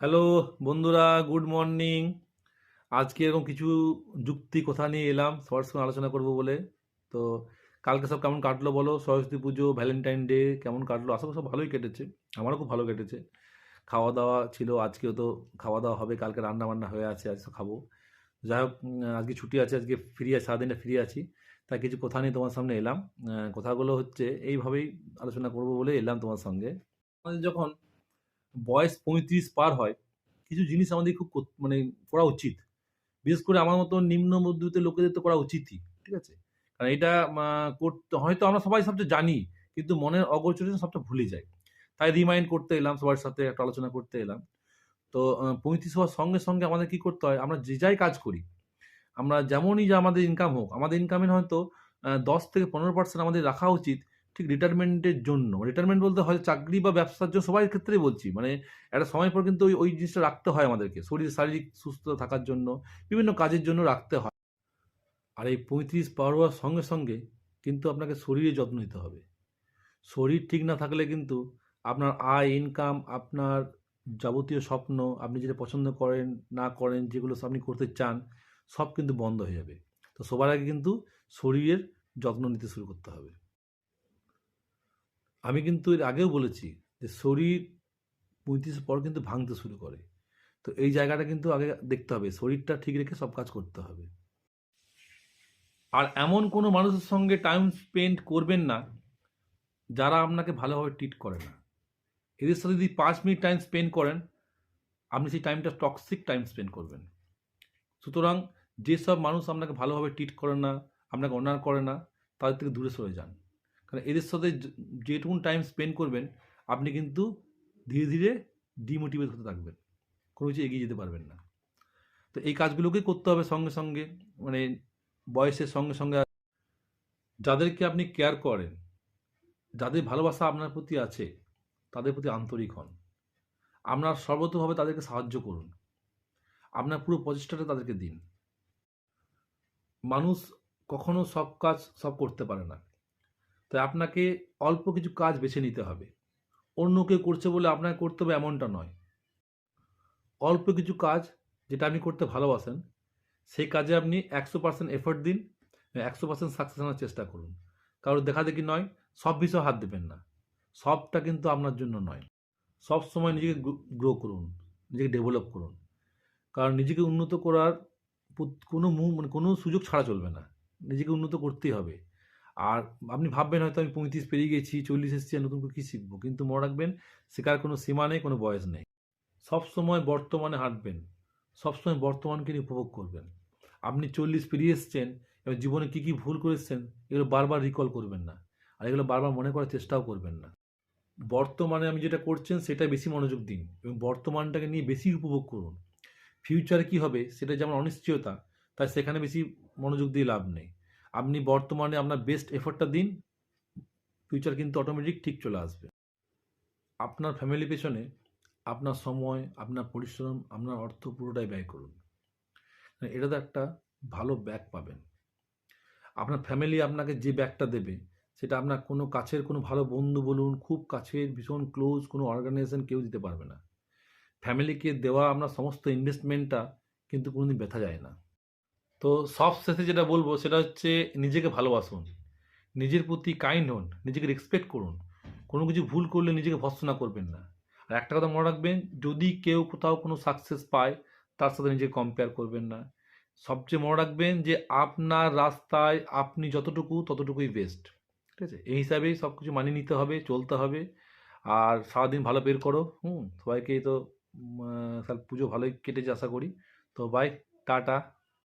Hello বন্ধুরা, good morning. আজকে এরকম কিছু যুক্তি কথা নিয়ে এলাম সবার সঙ্গে আলোচনা করব বলে। তো কালকে সব কেমন কাটলো বলো? সরস্বতী পুজো, ভ্যালেন্টাইন ডে কেমন কাটলো? আশা করি সব ভালোই কেটেছে। আমারও খুব ভালো কেটেছে। খাওয়া দাওয়া ছিল, আজকেও তো খাওয়া দাওয়া হবে, কালকে রান্না বান্না হয়ে আছে, আজ তো খাবো। যাই হোক, আজকে ছুটি আছে, আজকে ফ্রি আছে, সারাদিনটা ফ্রি আছি। তাই কিছু কথা নিয়ে তোমার সামনে এলাম। কথাগুলো হচ্ছে এইভাবেই আলোচনা করব বলে এলাম তোমার সঙ্গে। আমাদের যখন বয়স 35 পার হয়, কিছু জিনিস আমাদের খুব মানে করা উচিত। বিশেষ করে আমার মতো নিম্ন মধ্যবিত্ত লোকেদের তো করা উচিতই। ঠিক আছে? কারণ এটা করতে হয়তো আমরা সবাই সবটা জানি, কিন্তু মনের অগোচরে সবটা ভুলে যাই। তাই রিমাইন্ড করতে এলাম, সবার সাথে একটা আলোচনা করতে এলাম। তো ৩৫ হওয়ার সঙ্গে, সঙ্গে আমাদের কি করতে হয়? আমরা যে যাই কাজ করি, আমরা যেমনই যে আমাদের ইনকাম হোক, আমাদের ইনকামের হয়তো ১০ থেকে ১৫% আমাদের রাখা উচিত ঠিক রিটায়ারমেন্টের জন্য। রিটায়ারমেন্ট বলতে হয়তো চাকরি বা ব্যবসার জন্য, সবার ক্ষেত্রেই বলছি। মানে একটা সময় পর কিন্তু ওই জিনিসটা রাখতে হয় আমাদেরকে। শারীরিক সুস্থ থাকার জন্য, বিভিন্ন কাজের জন্য রাখতে হয়। আর এই ৩৫ পার হওয়ার সঙ্গে, সঙ্গে কিন্তু আপনাকে শরীরের যত্ন নিতে হবে। শরীর ঠিক না থাকলে কিন্তু আপনার আয়, ইনকাম, আপনার যাবতীয় স্বপ্ন, আপনি যেটা পছন্দ করেন, না করেন, যেগুলো আপনি করতে চান, সব কিন্তু বন্ধ হয়ে যাবে। তো সবার আগে কিন্তু শরীরের যত্ন নিতে শুরু করতে হবে। আমি কিন্তু এর আগেও বলেছি যে শরীর ৩৫ পর কিন্তু ভাঙতে শুরু করে। তো এই জায়গাটা কিন্তু আগে দেখতে হবে। শরীরটা ঠিক রেখে সব কাজ করতে হবে। আর এমন কোনো মানুষের সঙ্গে টাইম স্পেন্ড করবেন না যারা আপনাকে ভালোভাবে ট্রিট করে না। এদের সাথে যদি ৫ মিনিট টাইম স্পেন্ড করেন, আপনি সেই টাইমটা টক্সিক টাইম স্পেন্ড করবেন। সুতরাং যেসব মানুষ আপনাকে ভালোভাবে ট্রিট করে না, আপনাকে অনার করে না, তাদের থেকে দূরে সরে যান। কারণ এদের সাথে যেটুকুন টাইম স্পেন্ড করবেন, আপনি কিন্তু ধীরে ধীরে ডিমোটিভেট হতে থাকবেন, কোনো কিছু এগিয়ে যেতে পারবেন না। তো এই কাজগুলোকেই করতে হবে সঙ্গে সঙ্গে, মানে বয়সের সঙ্গে সঙ্গে। যাদেরকে আপনি কেয়ার করেন, যাদের ভালোবাসা আপনার প্রতি আছে, তাদের প্রতি আন্তরিক হন। আপনার সর্বতোভাবে তাদেরকে সাহায্য করুন। আপনার পুরো প্রচেষ্টাটা তাদেরকে দিন। মানুষ কখনো সব কাজ সব করতে পারে না। তাই আপনাকে অল্প কিছু কাজ বেছে নিতে হবে। অন্য কেউ করছে বলে আপনাকে করতে হবে এমনটা নয়। অল্প কিছু কাজ যেটা আপনি করতে ভালোবাসেন, সেই কাজে আপনি ১০০% এফোর্ট দিন, ১০০% সাকসেস আনার চেষ্টা করুন। কারোর দেখাদেখি নয়, সব বিষয়ে হাত দেবেন না। সবটা কিন্তু আপনার জন্য নয়। সবসময় নিজেকে গ্রো করুন, নিজেকে ডেভেলপ করুন। কারণ নিজেকে উন্নত করার কোনো মানে কোনো সুযোগ ছাড়া চলবে না। নিজেকে উন্নত করতেই হবে। আর আপনি ভাববেন হয়তো আমি ৩৫ পেরিয়ে গেছি, ৪০ এসেছি, আর নতুন করে কী শিখব? কিন্তু মনে রাখবেন, শেখার কোনো সীমা নেই, কোনো বয়স নেই। সবসময় বর্তমানে হাঁটবেন। সবসময় বর্তমানকে নিয়ে উপভোগ করবেন। আপনি ৪০ পেরিয়ে এসেছেন, এবার জীবনে কী, কী ভুল করেছেন, এগুলো বারবার রিকল করবেন না। আর এগুলো বারবার মনে করার চেষ্টাও করবেন না। বর্তমানে আপনি যেটা করছেন সেটায় বেশি মনোযোগ দিন এবং বর্তমানটাকে নিয়ে বেশি উপভোগ করুন। ফিউচারে কী হবে সেটা যেমন অনিশ্চয়তা, তাই সেখানে বেশি মনোযোগ দিয়ে লাভ নেই। আপনি বর্তমানে আপনার বেস্ট এফোর্টটা দিন, ফিউচার কিন্তু অটোমেটিক ঠিক চলে আসবে। আপনার ফ্যামিলি পেছনে আপনার সময়, আপনার পরিশ্রম, আপনার অর্থ পুরোটাই ব্যয় করুন। এটাতে একটা ভালো ব্যাক পাবেন। আপনার ফ্যামিলি আপনাকে যে ব্যাকটা দেবে, সেটা আপনার কোনো কাছের কোনো ভালো বন্ধু বলুন, খুব কাছের ভীষণ ক্লোজ কোনো অর্গানাইজেশন কেউ দিতে পারবে না। ফ্যামিলিকে দেওয়া আপনার সমস্ত ইনভেস্টমেন্টটা কিন্তু কোনোদিন ব্যথা যায় না। তো সব শেষে যেটা বলবো সেটা হচ্ছে নিজেকে ভালোবাসুন। নিজের প্রতি কাইন্ড হন, নিজেকে রেসপেক্ট করুন। কোনো কিছু ভুল করলে নিজেকে ভর্ৎসনা করবেন না। আর একটা কথা মনে রাখবেন, যদি কেউ কোথাও কোনো সাকসেস পায়, তার সাথে নিজেকে কম্পেয়ার করবেন না। সবচেয়ে মনে রাখবেন যে আপনার রাস্তায় আপনি যতটুকু, ততটুকুই বেস্ট। ঠিক আছে? এই হিসাবেই সব কিছু মানিয়ে নিতে হবে, চলতে হবে। আর সারাদিন ভালো বের করো। সবাইকেই তো পুজো ভালোই কেটেছে আশা করি। তো বাই, টাটা।